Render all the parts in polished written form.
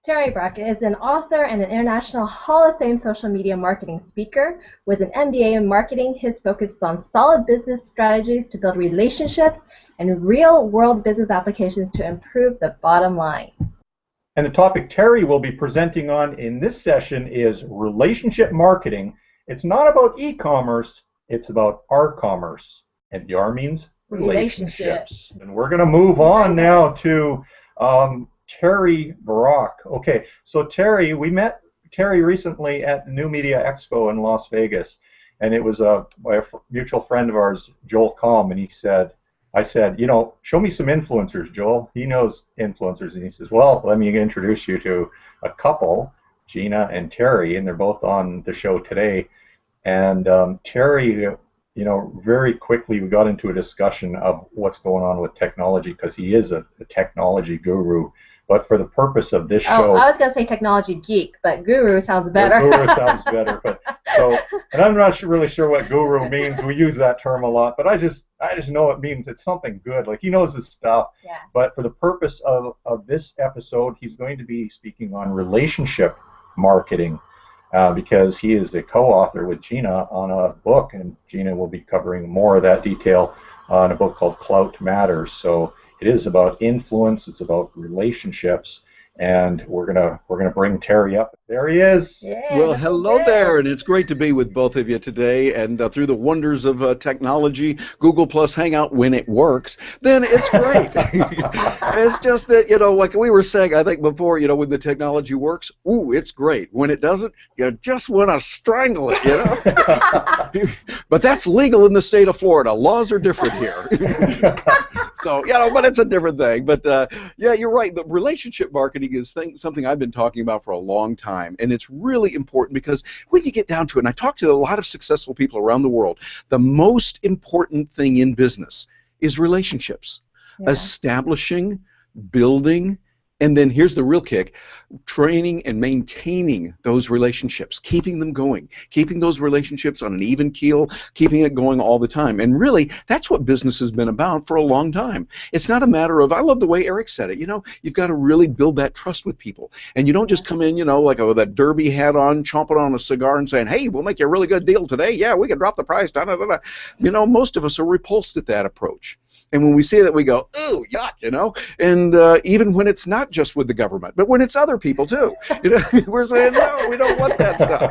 Terry Brackett is an author and an International Hall of Fame social media marketing speaker. With an MBA in marketing, his focus is on solid business strategies to build relationships and real-world business applications to improve the bottom line. And the topic Terry will be presenting on in this session is relationship marketing. It's not about e-commerce, it's about R-commerce. And the R means relationships. And we're going to move on now to Terry Brock. Okay, so Terry, we met Terry recently at the New Media Expo in Las Vegas, and it was by a mutual friend of ours, Joel Kalm, and I said, you know, show me some influencers, Joel. He knows influencers, and he says, well, let me introduce you to a couple, Gina and Terry, and they're both on the show today. And Terry, you know, very quickly we got into a discussion of what's going on with technology because he is a technology guru. But for the purpose of this show, I was going to say technology geek, but guru sounds better. Guru sounds better, but and I'm not really sure what guru means. We use that term a lot, but I just know it means it's something good. Like he knows his stuff. Yeah. But for the purpose of this episode, he's going to be speaking on relationship marketing because he is a co-author with Gina on a book, and Gina will be covering more of that detail on a book called Clout Matters. So it is about influence, it's about relationships, and we're gonna bring Terry up. There he is. Yeah, well, hello there, and it's great to be with both of you today. And through the wonders of technology, Google Plus Hangout, when it works, then it's great. It's just that, you know, like we were saying, I think before, you know, when the technology works, ooh, it's great. When it doesn't, you just want to strangle it, you know. But that's legal in the state of Florida. Laws are different here. So, you know, but it's a different thing. But yeah, you're right. The relationship marketing is something I've been talking about for a long time, and it's really important because when you get down to it, and I talk to a lot of successful people around the world, the most important thing in business is relationships. Yeah. Establishing, building, and then here's the real kick, training and maintaining those relationships, keeping them going, keeping those relationships on an even keel, keeping it going all the time. And really, that's what business has been about for a long time. It's not a matter of, I love the way Eric said it, you know, you've got to really build that trust with people. And you don't just come in, you know, like with that derby hat on, chomping on a cigar and saying, hey, we'll make you a really good deal today. Yeah, we can drop the price. Da, da, da, da. You know, most of us are repulsed at that approach. And when we see that, we go, ooh, yuck, you know. And even when it's not just with the government, but when it's other people too, you know, we're saying, no, we don't want that stuff.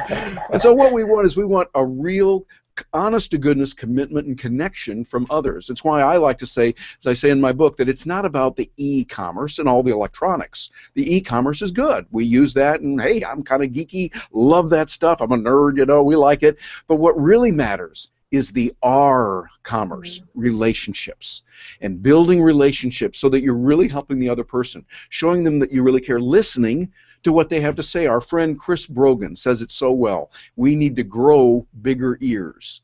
And so what we want is we want a real honest-to-goodness commitment and connection from others. It's why I like to say, as I say in my book, that it's not about the e-commerce and all the electronics. The e-commerce is good. We use that, and hey, I'm kind of geeky, love that stuff. I'm a nerd, you know, we like it. But what really matters is the R-commerce, relationships, and building relationships so that you're really helping the other person, showing them that you really care, listening to what they have to say. Our friend Chris Brogan says it so well. We need to grow bigger ears.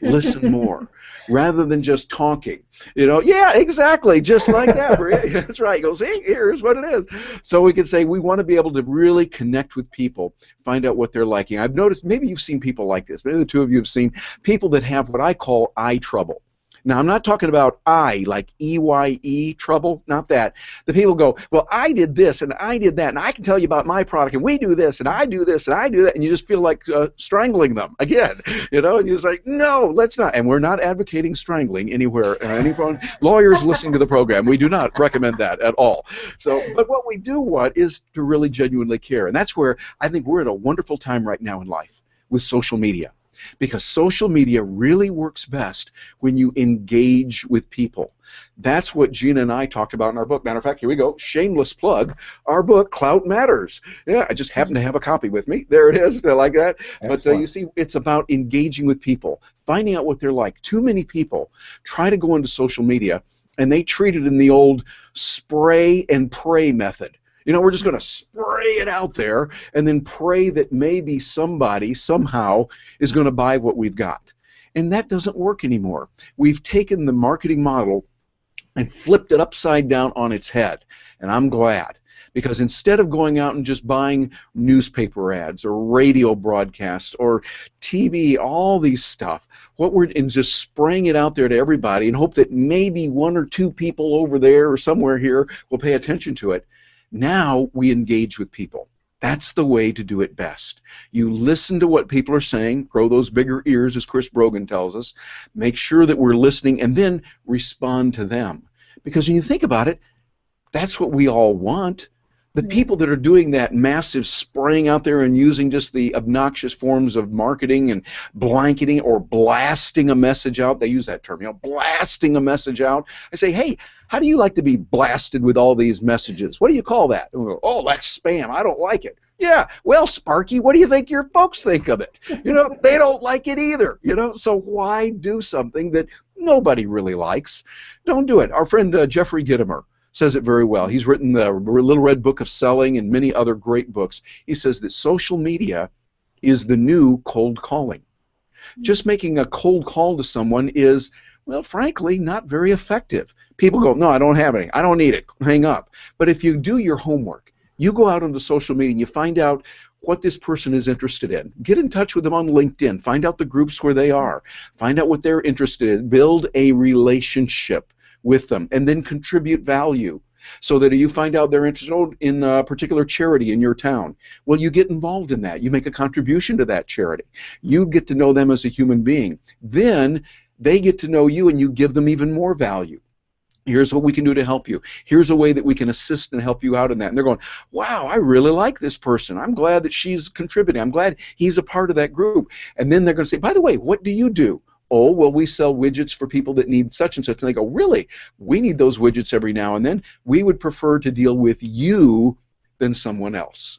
Listen more, rather than just talking. You know, yeah, exactly, just like that. That's right. He goes, hey, here's what it is. So we can say we want to be able to really connect with people, find out what they're liking. I've noticed, maybe you've seen people like this. Maybe the two of you have seen people that have what I call eye trouble. Now, I'm not talking about I, like E-Y-E, trouble, not that. The people go, well, I did this, and I did that, and I can tell you about my product, and we do this, and I do this, and I do that, and you just feel like strangling them again, you know, and you're just like, no, let's not. And we're not advocating strangling anywhere. Anyone, lawyers listening to the program, we do not recommend that at all. So, but what we do want is to really genuinely care, and that's where I think we're at a wonderful time right now in life with social media. Because social media really works best when you engage with people. That's what Gina and I talked about in our book. Matter of fact, here we go, shameless plug, our book, Clout Matters. Yeah, I just happen to have a copy with me. There it is, I like that. Excellent. But you see, it's about engaging with people, finding out what they're like. Too many people try to go into social media, and they treat it in the old spray and pray method. You know, we're just going to spray it out there and then pray that maybe somebody somehow is going to buy what we've got. And that doesn't work anymore. We've taken the marketing model and flipped it upside down on its head. And I'm glad. Because instead of going out and just buying newspaper ads or radio broadcasts or TV, all these stuff, and just spraying it out there to everybody and hope that maybe one or two people over there or somewhere here will pay attention to it, Now we engage with people. That's the way to do it best. You listen to what people are saying, grow those bigger ears, as Chris Brogan tells us, make sure that we're listening, and then respond to them. Because when you think about it, that's what we all want. The people that are doing that massive spraying out there and using just the obnoxious forms of marketing and blanketing or blasting a message out, they use that term, blasting a message out. I say, hey, how do you like to be blasted with all these messages? What do you call that? And we go, oh, that's spam. I don't like it. Yeah, well, Sparky, what do you think your folks think of it? They don't like it either. So why do something that nobody really likes? Don't do it. Our friend Jeffrey Gitomer says it very well. He's written the Little Red Book of Selling and many other great books. He says that social media is the new cold calling. Just making a cold call to someone is, well, frankly, not very effective. People go, no, I don't have any. I don't need it. Hang up. But if you do your homework, you go out onto social media and you find out what this person is interested in. Get in touch with them on LinkedIn. Find out the groups where they are. Find out what they're interested in. Build a relationship with them, and then contribute value, so that you find out they're interested in a particular charity in your town. Well, you get involved in that. You make a contribution to that charity. You get to know them as a human being. Then they get to know you, and you give them even more value. Here's what we can do to help you. Here's a way that we can assist and help you out in that. And they're going, wow, I really like this person. I'm glad that she's contributing. I'm glad he's a part of that group. And then they're going to say, by the way, what do you do? Oh, well, we sell widgets for people that need such and such. And they go, really? We need those widgets every now and then. We would prefer to deal with you than someone else.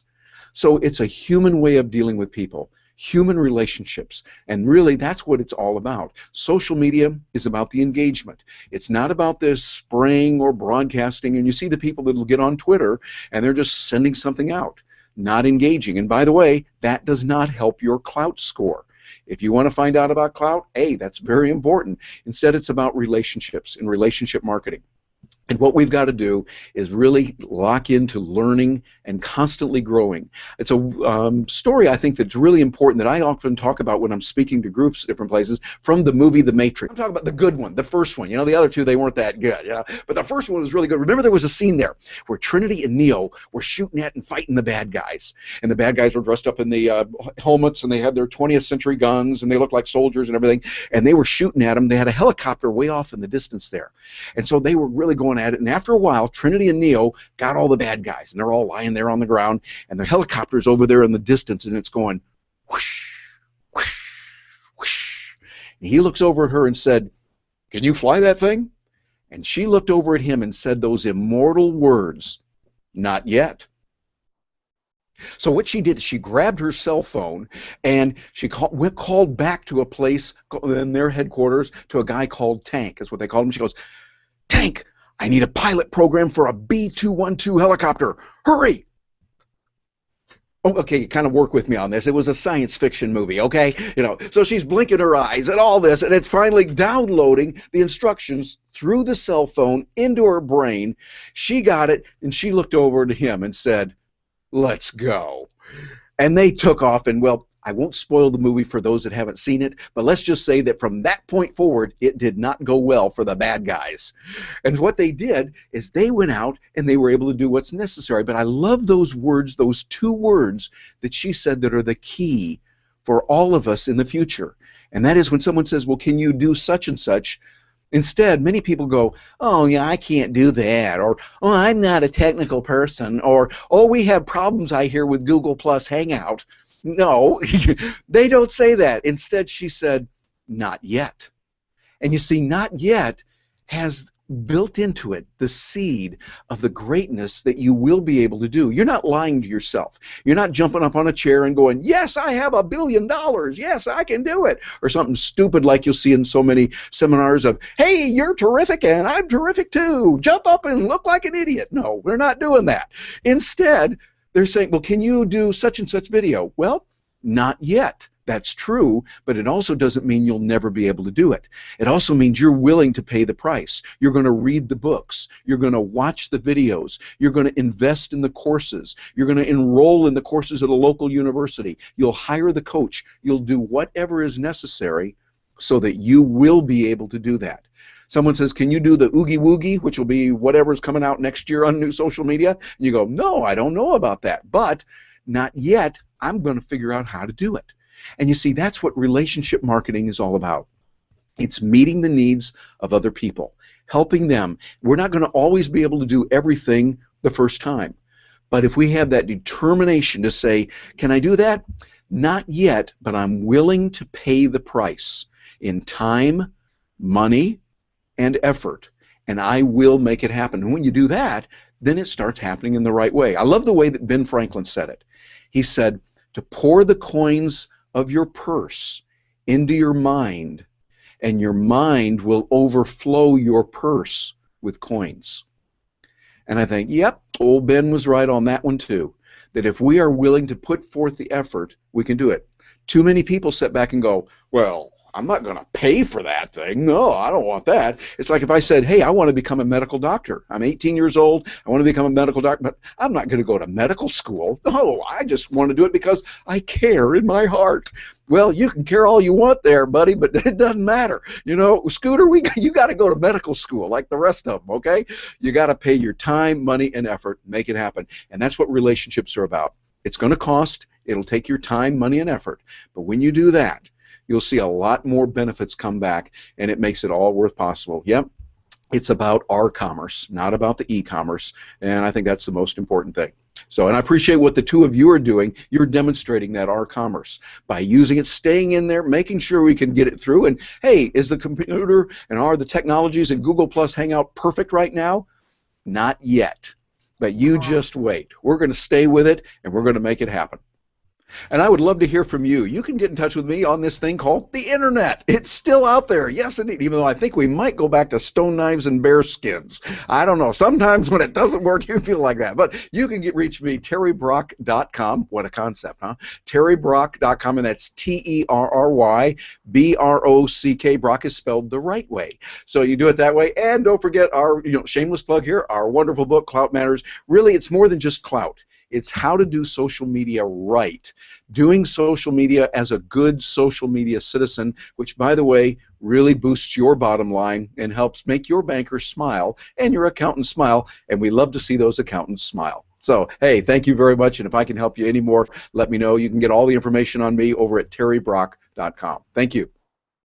So it's a human way of dealing with people, human relationships. And really, that's what it's all about. Social media is about the engagement. It's not about this spraying or broadcasting. And you see the people that will get on Twitter, and they're just sending something out, not engaging. And by the way, that does not help your clout score. If you want to find out about clout, hey, that's very important. Instead, it's about relationships and relationship marketing. And what we've got to do is really lock into learning and constantly growing. It's a story, I think, that's really important that I often talk about when I'm speaking to groups at different places from the movie The Matrix. I'm talking about the good one, the first one. The other two, they weren't that good. But the first one was really good. Remember, there was a scene there where Trinity and Neo were shooting at and fighting the bad guys. And the bad guys were dressed up in the helmets, and they had their 20th century guns, and they looked like soldiers and everything. And they were shooting at them. They had a helicopter way off in the distance there. And so they were really going at it. And after a while, Trinity and Neo got all the bad guys, and they're all lying there on the ground, and the helicopter's over there in the distance, and it's going whoosh, whoosh, whoosh. And he looks over at her and said, "Can you fly that thing?" And she looked over at him and said those immortal words, "Not yet." So what she did is she grabbed her cell phone and she called back to a place in their headquarters to a guy called Tank. That's what they called him. She goes, "Tank, I need a pilot program for a B-212 helicopter. Hurry!" Oh, okay, kind of work with me on this. It was a science fiction movie, okay? So she's blinking her eyes and all this, and it's finally downloading the instructions through the cell phone into her brain. She got it, and she looked over to him and said, "Let's go." And they took off, and well, I won't spoil the movie for those that haven't seen it, but let's just say that from that point forward, it did not go well for the bad guys. And what they did is they went out and they were able to do what's necessary. But I love those words, those two words that she said that are the key for all of us in the future. And that is when someone says, well, can you do such and such? Instead, many people go, "Oh, yeah, I can't do that," or "Oh, I'm not a technical person," or "Oh, we have problems, I hear, with Google Plus Hangout." No, they don't say that. Instead, she said, "Not yet." And you see, "not yet" has built into it the seed of the greatness that you will be able to do. You're not lying to yourself. You're not jumping up on a chair and going, "Yes, I have $1 billion. Yes, I can do it." Or something stupid like you'll see in so many seminars of, "Hey, you're terrific and I'm terrific too. Jump up and look like an idiot." No, we're not doing that. Instead, they're saying, "Well, can you do such and such video?" Well, not yet. That's true, but it also doesn't mean you'll never be able to do it. It also means you're willing to pay the price. You're going to read the books. You're going to watch the videos. You're going to invest in the courses. You're going to enroll in the courses at a local university. You'll hire the coach. You'll do whatever is necessary so that you will be able to do that. Someone says, can you do the Oogie Woogie, which will be whatever's coming out next year on new social media? And you go, no, I don't know about that. But not yet. I'm going to figure out how to do it. And you see, that's what relationship marketing is all about. It's meeting the needs of other people, helping them. We're not going to always be able to do everything the first time. But if we have that determination to say, can I do that? Not yet, but I'm willing to pay the price in time, money, and effort, and I will make it happen. And when you do that, then it starts happening in the right way. I love the way that Ben Franklin said it. He said, to pour the coins of your purse into your mind, and your mind will overflow your purse with coins. And I think, yep, old Ben was right on that one too, that if we are willing to put forth the effort, we can do it. Too many people sit back and go, well, I'm not going to pay for that thing. No, I don't want that. It's like if I said, hey, I want to become a medical doctor. I'm 18 years old. I want to become a medical doctor, but I'm not going to go to medical school. No, I just want to do it because I care in my heart. Well, you can care all you want there, buddy, but it doesn't matter. You know, Scooter, you got to go to medical school like the rest of them, okay? You got to pay your time, money, and effort, make it happen. And that's what relationships are about. It's going to cost. It'll take your time, money, and effort. But when you do that, you'll see a lot more benefits come back, and it makes it all worth possible. Yep, it's about our commerce, not about the e-commerce, and I think that's the most important thing. So, and I appreciate what the two of you are doing. You're demonstrating that our commerce by using it, staying in there, making sure we can get it through. And hey, is the computer and are the technologies in Google Plus Hangout perfect right now? Not yet, but you just wait. We're going to stay with it, and we're going to make it happen. And I would love to hear from you. You can get in touch with me on this thing called the Internet. It's still out there. Yes, indeed, even though I think we might go back to stone knives and bear skins. I don't know. Sometimes when it doesn't work, you feel like that. But you can reach me, terrybrock.com. What a concept, huh? terrybrock.com, and that's TerryBrock. Brock is spelled the right way. So you do it that way. And don't forget our shameless plug here, our wonderful book, Clout Matters. Really, it's more than just clout. It's how to do social media right. Doing social media as a good social media citizen, which, by the way, really boosts your bottom line and helps make your banker smile and your accountant smile, and we love to see those accountants smile. So, hey, thank you very much, and if I can help you any more, let me know. You can get all the information on me over at terrybrock.com. Thank you.